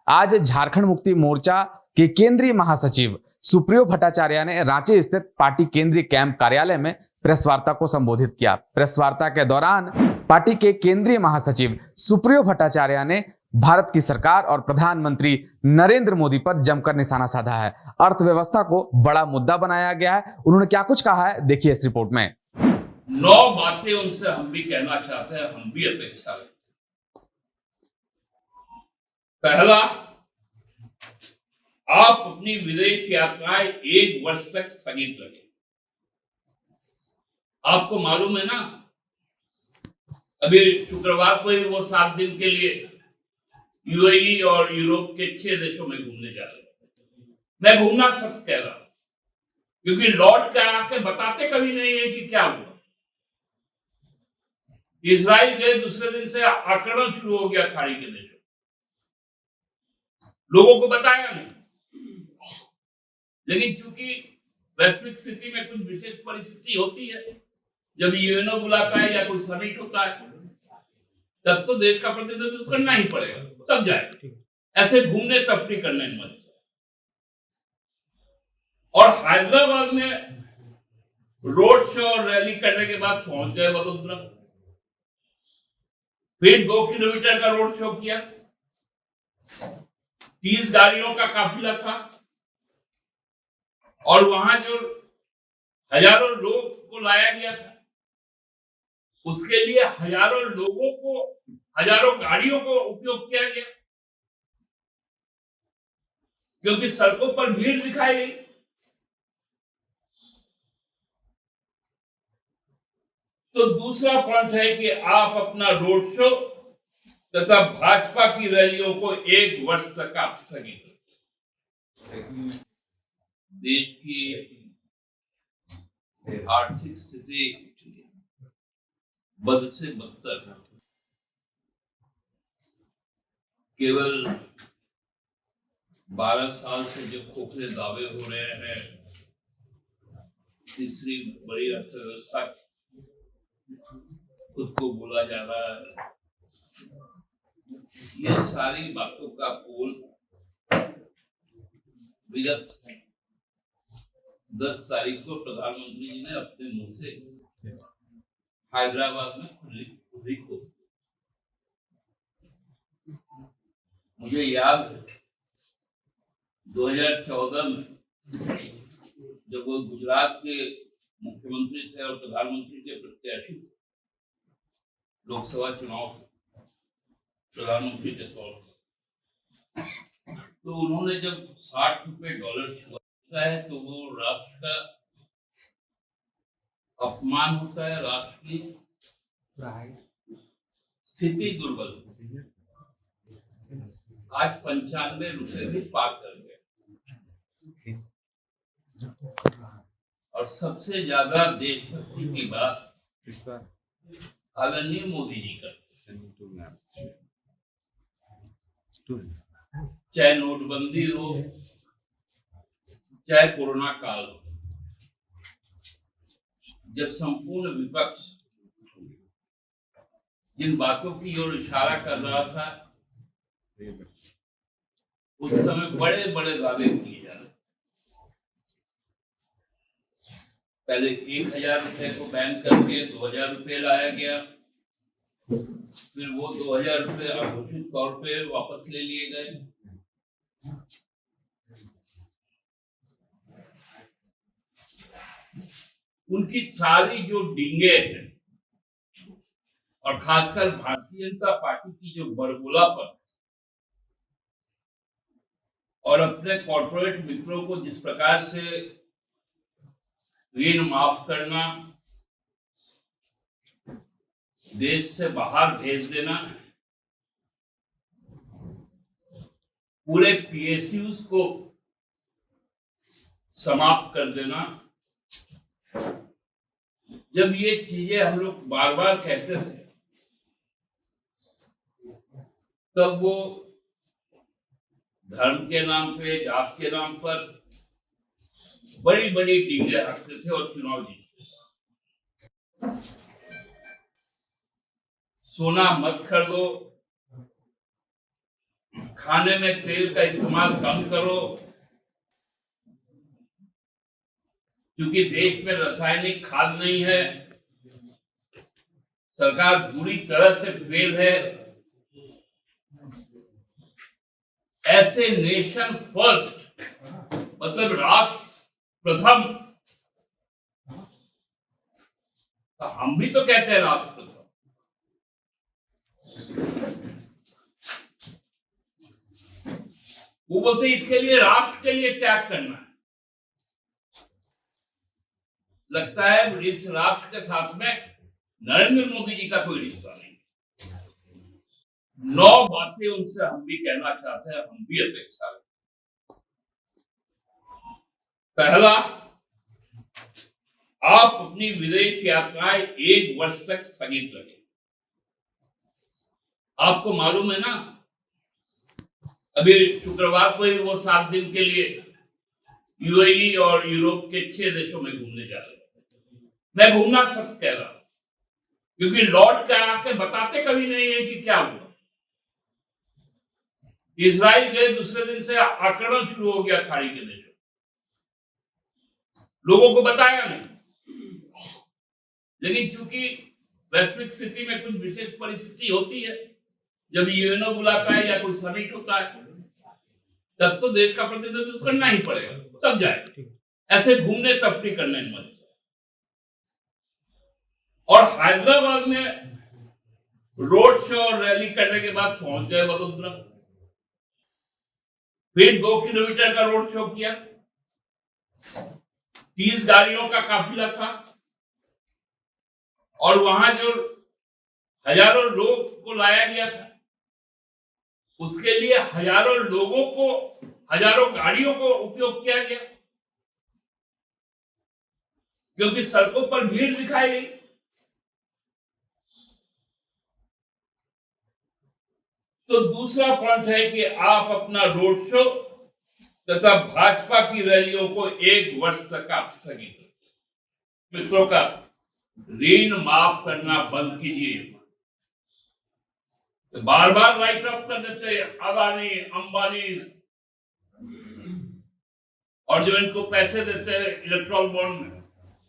आज झारखंड मुक्ति मोर्चा के केंद्रीय महासचिव सुप्रियो भट्टाचार्य ने रांची स्थित पार्टी केंद्रीय कैंप कार्यालय में प्रेस वार्ता को संबोधित किया। प्रेस वार्ता के दौरान पार्टी के केंद्रीय महासचिव सुप्रियो भट्टाचार्य ने भारत की सरकार और प्रधानमंत्री नरेंद्र मोदी पर जमकर निशाना साधा है। अर्थव्यवस्था को बड़ा मुद्दा बनाया गया है। उन्होंने क्या कुछ कहा है, देखिए इस रिपोर्ट में। 9 बातें उनसे हम भी कहना चाहते हैं, हम भी अपेक्षा रखते हैं। पहला, आप अपनी विदेश यात्राएं 1 वर्ष तक स्थगित रखें। आपको मालूम है ना, अभी शुक्रवार को ही वो 7 दिन के लिए यूएई और यूरोप के 6 देशों में घूमने जा रहे हैं। मैं घूमना सब कह रहा हूं, क्योंकि लौट कर आके बताते कभी नहीं है कि क्या हुआ। इजराइल गए, दूसरे दिन से आक्रमण शुरू हो गया खाड़ी के देशों, लोगों को बताया नहीं। लेकिन चूंकि वैश्विक स्थिति में कुछ विशेष परिस्थिति होती है, जब यूएनओ बुलाता है या कोई समिट होता है, तब तो देश का प्रतिनिधित्व करना ही पड़ेगा, तब जाए। ऐसे घूमने तफरी करने में मत। और हैदराबाद में रोड शो और रैली करने के बाद पहुंच गए वडोदरा। फिर 2 किलोमीटर का रोड शो किया। 30 गाड़ियों का काफिला था और वहां जो हजारों लोग को लाया गया था, उसके लिए हजारों लोगों को, हजारों गाड़ियों को उपयोग किया गया, क्योंकि सड़कों पर भीड़ दिखाई गई। तो दूसरा पॉइंट है कि आप अपना रोड शो तथा भाजपा की रैलियों को 1 वर्ष तक आप स्थगित रखें। देश की आर्थिक स्थिति बद से बदतर है। केवल 12 साल से जो खोखले दावे हो रहे हैं, तीसरी बड़ी अर्थव्यवस्था खुद को बोला जा रहा है, ये सारी बातों का पोल विगत 10 तारीख को प्रधानमंत्री जी ने अपने मुंह से हैदराबाद में खुद ही को। मुझे याद है 2014 में जब वो गुजरात के मुख्यमंत्री थे और प्रधानमंत्री के प्रत्याशी लोकसभा चुनाव प्रधानमंत्री के तौर पर, तो उन्होंने जब $60 छुआ है तो वो राष्ट्र का अपमान होता है, राष्ट्र की स्थिति दुर्बल होती है। आज $95 भी पार कर गए। और सबसे ज्यादा देशभक्ति की बात आदरणीय मोदी जी करते हैं। चाहे नोटबंदी हो, चाहे कोरोना काल हो, जब संपूर्ण विपक्ष जिन बातों की ओर इशारा कर रहा था, उस समय बड़े बड़े दावे किए जा रहे। पहले 1000 रुपए को बैन करके 2000 रुपए लाया गया, फिर वो 2000 रुपए अघोषित तौर पे वापस ले लिए गए। उनकी सारी जो डींगे हैं, और खासकर भारतीय जनता पार्टी की जो बड़बोलापन और अपने कॉर्पोरेट मित्रों को जिस प्रकार से ऋण माफ करना, देश से बाहर भेज देना, पूरे पीएसयूज को समाप्त कर देना, जब ये चीजें हम लोग बार बार कहते थे, तब वो धर्म के नाम पे, जात के नाम पर बड़ी बड़ी डींगे हटते थे और चुनाव जीतते थे। सोना मत खरीदो, खाने में तेल का इस्तेमाल कम करो, क्योंकि देश में रासायनिक खाद नहीं है, सरकार पूरी तरह से फेल है। ऐसे नेशन फर्स्ट मतलब राष्ट्र प्रथम, तो हम भी तो कहते हैं राष्ट्र प्रथम। वो बोलते हैं इसके लिए राष्ट्र के लिए त्याग करना है। लगता है इस राष्ट्र के साथ में नरेंद्र मोदी जी का कोई रिश्ता नहीं। 9 बातें उनसे हम भी कहना चाहते हैं, हम भी अपेक्षा करते हैं। पहला, आप अपनी विदेश यात्राएं 1 वर्ष तक स्थगित रखें। आपको मालूम है ना, अभी शुक्रवार को ही वो 7 दिन के लिए यूएई और यूरोप के 6 देशों में घूमने जा रहे हैं। मैं घूमना सब कह रहा हूं, क्योंकि लौट कर आके बताते कभी नहीं है कि क्या हुआ। इजराइल गए, दूसरे दिन से आक्रमण शुरू हो गया खाड़ी के देशों, लोगों को बताया नहीं। लेकिन चूंकि वैश्विक स्थिति में कुछ विशेष परिस्थिति होती है, जब यूएनओ बुलाता है या कोई समिट होता है, तब तो देश का प्रतिनिधित्व करना ही पड़ेगा, तब जाए। ऐसे घूमने तफरी करने में मत। और हैदराबाद में रोड शो और रैली करने के बाद पहुंच गए वडोदरा, फिर 2 किलोमीटर का रोड शो किया, 30 गाड़ियों का काफिला था, और वहां जो हजारों लोग को लाया गया था, उसके लिए हजारों लोगों को, हजारों गाड़ियों को उपयोग किया गया, क्योंकि सड़कों पर भीड़ दिखाई गई। तो दूसरा पॉइंट है कि आप अपना रोड शो तथा भाजपा की रैलियों को 1 वर्ष तक आप स्थगित रखें। मित्रों का ऋण माफ करना बंद कीजिए। तो बार बार राइट ऑफ कर देते हैं अदानी, अंबानी, और जो इनको पैसे देते हैं इलेक्ट्रॉल बॉन्ड में,